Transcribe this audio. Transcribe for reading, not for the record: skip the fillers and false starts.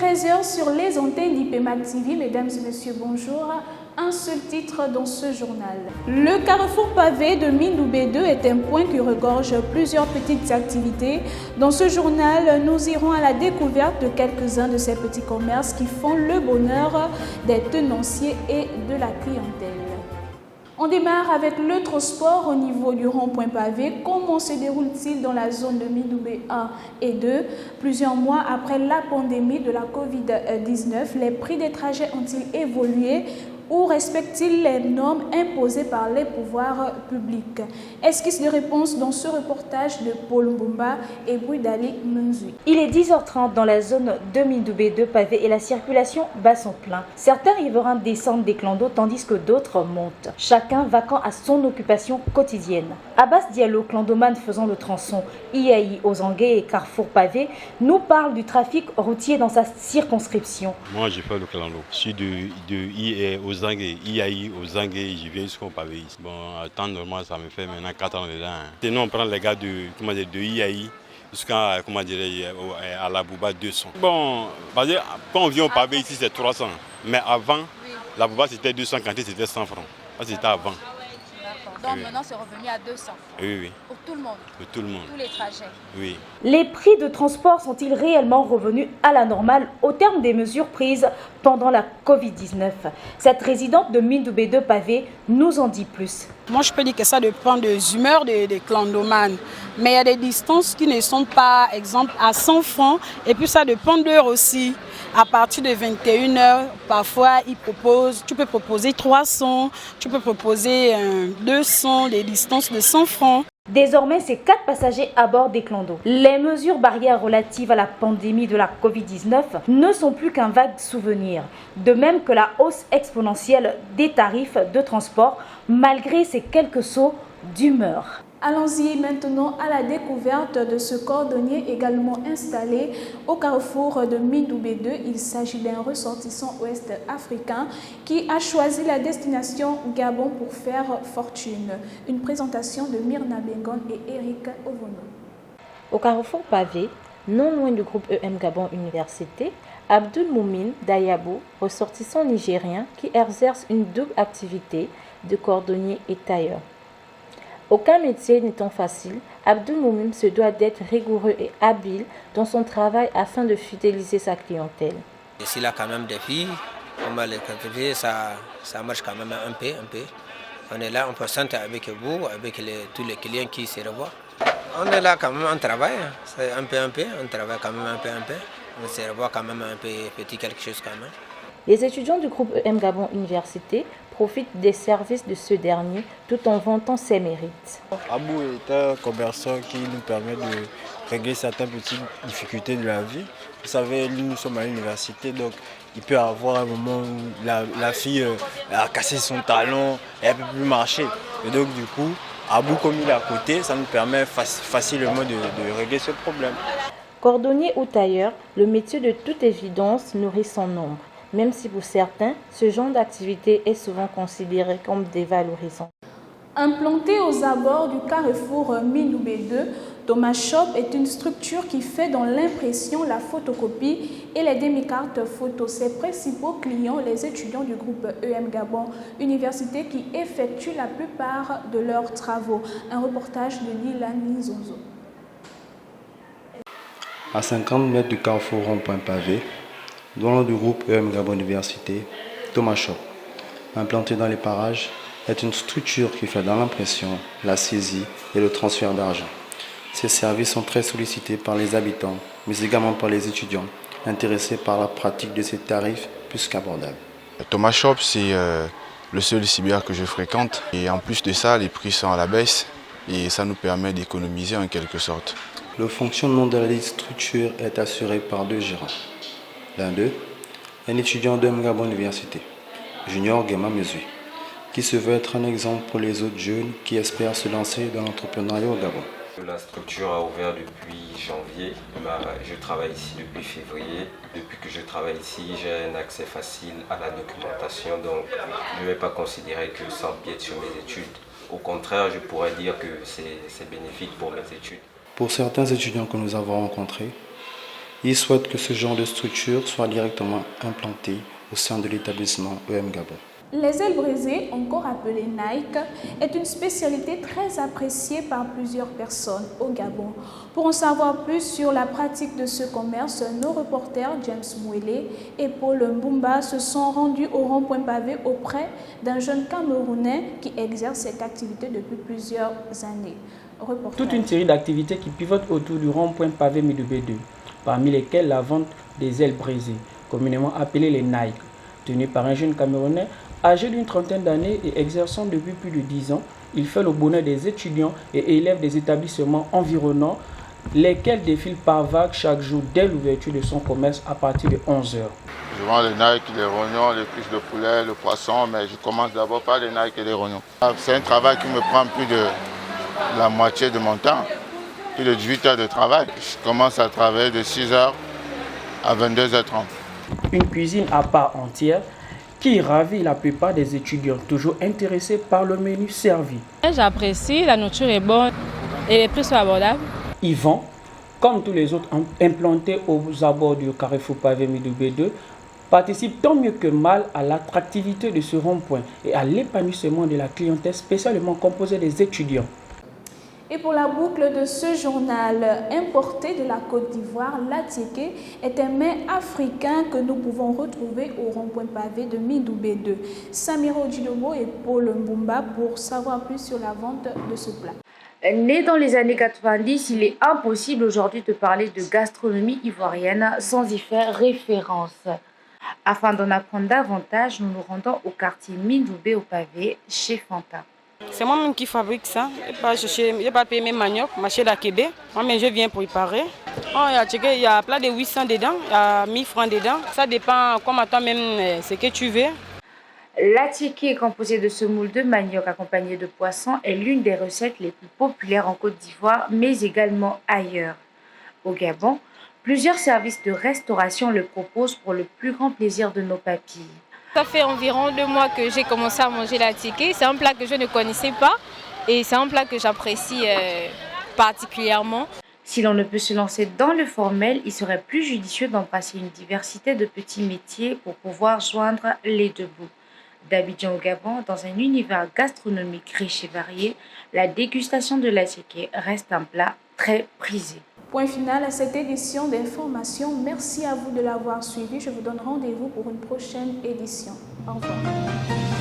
13 h sur les antennes d'IPMAC TV. Mesdames et messieurs, bonjour. Un seul titre dans ce journal. Le carrefour pavé de Mindoubé 2 est un point qui regorge plusieurs petites activités. Dans ce journal, nous irons à la découverte de quelques-uns de ces petits commerces qui font le bonheur des tenanciers et de la clientèle. On démarre avec le transport au niveau du rond-point pavé. Comment se déroule-t-il dans la zone de Mindoubé 1 et 2? Plusieurs mois après la pandémie de la Covid-19, les prix des trajets ont-ils évolué ou respectent-ils les normes imposées par les pouvoirs publics? Esquisse de réponse dans ce reportage de Paul Mbumba et Bouidali Munzui. Il est 10h30 dans la zone de Mindoubé 2 pavé et la circulation bat son plein. Certains riverains descendent des clans d'eau tandis que d'autres montent. Chacun vaquant à son occupation quotidienne. Abbas Diallo, clandomane faisant le tronçon IAI aux Anguais et Carrefour pavé, nous parle du trafic routier dans sa circonscription. Moi, je fais le clando. Je suis de IAI aux Anguais, IAI aux Anguais, je viens jusqu'au pavé. Bon, à temps normal, ça me fait maintenant 4 ans dedans. Sinon, on prend les gars de IAI jusqu'à à la Bouba 200. Bon, parce que quand on vient au pavé ici, c'est 300. Mais avant, la Bouba c'était 250, c'était 100 francs. Ça, c'était avant. Donc maintenant c'est revenu à 200. Oui. Pour tout le monde. Pour tout le monde. Tous les trajets. Oui. Les prix de transport sont-ils réellement revenus à la normale au terme des mesures prises pendant la Covid-19? Cette résidente de Mindoubé 2 pavé nous en dit plus. Moi je peux dire que ça dépend des humeurs des clandomanes. Mais il y a des distances qui ne sont pas, exemple, à 100 francs. Et puis ça dépend d'heure aussi. À partir de 21 h, parfois tu peux proposer 300, tu peux proposer 200, des distances de 100 francs. Désormais, c'est 4 passagers à bord des clandos. Les mesures barrières relatives à la pandémie de la Covid-19 ne sont plus qu'un vague souvenir. De même que la hausse exponentielle des tarifs de transport, malgré ces quelques sauts d'humeur. Allons-y maintenant à la découverte de ce cordonnier également installé au carrefour de Mindoubé 2. Il s'agit d'un ressortissant ouest-africain qui a choisi la destination Gabon pour faire fortune. Une présentation de Myrna Bengon et Eric Ovono. Au carrefour pavé, non loin du groupe EM Gabon Université, Abdul Moumin Dayabo, ressortissant nigérien qui exerce une double activité de cordonnier et tailleur. Aucun métier n'étant facile, Abdul Moumim se doit d'être rigoureux et habile dans son travail afin de fidéliser sa clientèle. Ici, là, quand même des filles, on va les cultiver, ça marche quand même un peu. On est là, on présente avec vous, avec tous les clients qui se revoient. On est là quand même, on travaille, c'est un peu, on travaille quand même un peu. On se revoit quand même un peu petit quelque chose quand même. Les étudiants du groupe EM Gabon Université profitent des services de ce dernier tout en vantant ses mérites. Abou est un commerçant qui nous permet de régler certaines petites difficultés de la vie. Vous savez, nous sommes à l'université, donc il peut y avoir un moment où la fille a cassé son talon et elle ne peut plus marcher. Et donc du coup, Abou comme il est à côté, ça nous permet facilement de régler ce problème. Cordonnier ou tailleur, le métier de toute évidence nourrit son ombre. Même si pour certains, ce genre d'activité est souvent considéré comme dévalorisant. Implanté aux abords du carrefour Mindoubé 2, Thomas Shop est une structure qui fait dans l'impression, la photocopie et les demi-cartes photos. Ses principaux clients, les étudiants du groupe EM Gabon Université qui effectuent la plupart de leurs travaux. Un reportage de Lila Nizonzo. À 50 mètres du carrefour rond-point pavé, dans le du groupe EM Gabon Université, Thomas Shop, implanté dans les parages, est une structure qui fait dans l'impression, la saisie et le transfert d'argent. Ces services sont très sollicités par les habitants, mais également par les étudiants, intéressés par la pratique de ces tarifs plus qu'abordables. Thomas Shop, c'est le seul cyber que je fréquente. Et en plus de ça, les prix sont à la baisse et ça nous permet d'économiser en quelque sorte. Le fonctionnement de la structure est assuré par 2 gérants. L'un d'eux, un étudiant de Gabon Université, Junior Gema Mesui, qui se veut être un exemple pour les autres jeunes qui espèrent se lancer dans l'entrepreneuriat au Gabon. La structure a ouvert depuis janvier. Je travaille ici depuis février. Depuis que je travaille ici, j'ai un accès facile à la documentation, donc je ne vais pas considérer que ça empiète sur mes études. Au contraire, je pourrais dire que c'est bénéfique pour mes études. Pour certains étudiants que nous avons rencontrés, Il souhaite que ce genre de structure soit directement implanté au sein de l'établissement EM Gabon. Les ailes brisées, encore appelées Nike, est une spécialité très appréciée par plusieurs personnes au Gabon. Pour en savoir plus sur la pratique de ce commerce, nos reporters James Mouélé et Paul Mbumba se sont rendus au rond-point pavé auprès d'un jeune Camerounais qui exerce cette activité depuis plusieurs années. Reporter. Toute une série d'activités qui pivotent autour du rond-point pavé Midoubé 2, parmi lesquelles la vente des ailes brisées, communément appelées les Nike, tenues par un jeune Camerounais âgé d'une trentaine d'années et exerçant depuis plus de 10 ans. Il fait le bonheur des étudiants et élèves des établissements environnants, lesquels défilent par vagues chaque jour dès l'ouverture de son commerce à partir de 11 h. Je vends les Nike, les rognons, les cuisses de poulet, le poisson, mais je commence d'abord par les Nike et les rognons. C'est un travail qui me prend plus de la moitié de mon temps, plus de 18 heures de travail. Je commence à travailler de 6 h à 22 h 30. Une cuisine à part entière qui ravit la plupart des étudiants toujours intéressés par le menu servi. J'apprécie, la nourriture est bonne et les prix sont abordables. Yvan, comme tous les autres implantés aux abords du carrefour pavé Midoubé 2, participe tant mieux que mal à l'attractivité de ce rond-point et à l'épanouissement de la clientèle spécialement composée des étudiants. Et pour la boucle de ce journal importé de la Côte d'Ivoire, l'Atiké est un mets africain que nous pouvons retrouver au rond-point pavé de Midoubé 2. Samiro Djinobo et Paul Mbumba pour savoir plus sur la vente de ce plat. Né dans les années 90, il est impossible aujourd'hui de parler de gastronomie ivoirienne sans y faire référence. Afin d'en apprendre davantage, nous nous rendons au quartier Midoubé au pavé chez Fanta. C'est moi-même qui fabrique ça. Je n'ai pas payé mes manioc, marché d'Akébé. Moi-même, je viens préparer. Il y a plein de 800 dedans, il y a 1000 francs dedans. Ça dépend comment toi-même ce que tu veux. L'atiké, composé de semoule de manioc accompagné de poisson, est l'une des recettes les plus populaires en Côte d'Ivoire, mais également ailleurs. Au Gabon, plusieurs services de restauration le proposent pour le plus grand plaisir de nos papilles. Ça fait environ 2 mois que j'ai commencé à manger l'atiké. C'est un plat que je ne connaissais pas et c'est un plat que j'apprécie particulièrement. Si l'on ne peut se lancer dans le formel, il serait plus judicieux d'embrasser une diversité de petits métiers pour pouvoir joindre les deux bouts. D'Abidjan au Gabon, dans un univers gastronomique riche et varié, la dégustation de l'atiké reste un plat très prisé. Point final à cette édition d'information. Merci à vous de l'avoir suivi. Je vous donne rendez-vous pour une prochaine édition. Au revoir.